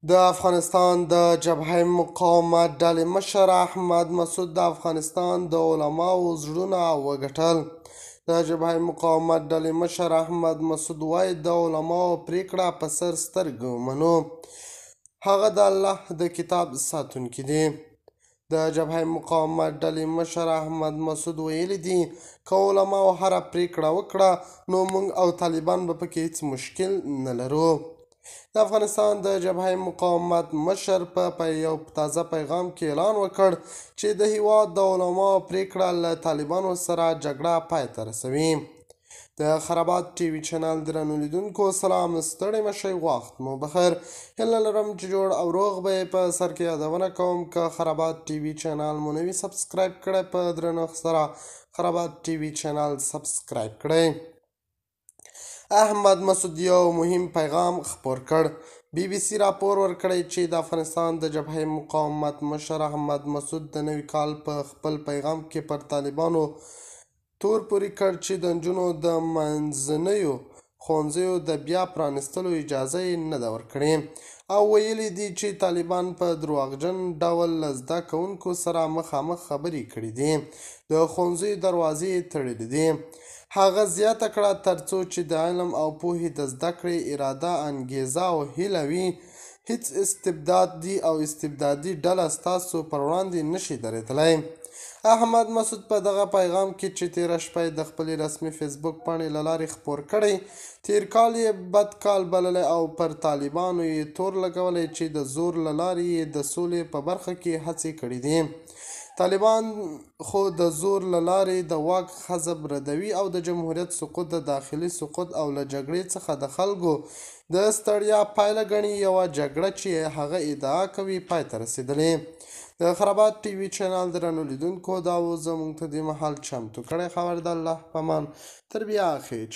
د افغانستان د جبهه مقاومت ډلې مشر احمد مسعود د افغانستان د علماو زړونه وګټل. د جبهه مقاومت ډلې مشر احمد مسعود وایي د علماو پریکړه په سر سترګو منو. هغه د الله د کتاب ساتونکي دي. د جبهه مقاومت ډلې مشر احمد مسعود ویلي دي که علماو هره پریکړه وکړه نو موږ او طالبان به پکې هیڅ مشکل نه لرو. د افغانستان د جبهه مقاومت مشر په یو تازه پیغام کې اعلان وکړ چې د هیواد د علماو پریکړه له طالبانو سره جګړه پای ته رسوي. د خرابات ټي وي چینل درنو لیدونکو سلام، ستړي مشئ، وخت مو بخیر. هیله لرم چې جوړ او روغ به یې. په سر کې یادونه کوم که خرابات ټي وي چینل مو نوي سبسکرایب کړئ، په درنښت سره خرابات ټي وي چینل سبسکرایب کړئ. احمد مسعود یو مهم پیغام خپور کړ. بي بي سي راپور ورکړی چې د افغانستان د جبهه مقاومت مشر احمد مسعود د نوي کال په خپل پیغام کې پر طالبانو تور پورې کړ چې د نجونو د منځنیو ښوونځیو د بیا پرانیستلو اجازه یې نه ده ورکړې، او ویلي دي چې طالبان په درواغجن ډول له زده کوونکو سره مخامخ خبرې کړې دي. د ښوونځیو دروازې یې تړلې دي. هغه زیاته کړه ترڅو چې د علم او پوهې د زده کړې اراده، انګیزه او هیله وي، هیڅ استبدادي ډله ستاسو پر وړاندې نشي درېدلی. احمد مسعود په دغه پیغام کې چې تېره شپه یې د خپلې رسمي فیسبوک پاڼې له لارې خپور کړی، تېر کال یې بد کال بللی او پر طالبانو یې تور لګولی چې د زور له لارې یې د سولې په برخه کې هڅې کړې دي. طالبان خو د زور له لارې د واک حزب ردوي او د جمهوریت سقوط د داخلي سقوط او له جګړې څخه د خلکو د ستړیا پایله ګڼي. یوه جګړه چې هغه ادعا کوي پای ته رسېدلې. د خرابات ټي وي چینل درنو لیدونکو دا و زموږ ته دې مهال چمتو کړی خبر د الله په امان. تر بیا اخیر.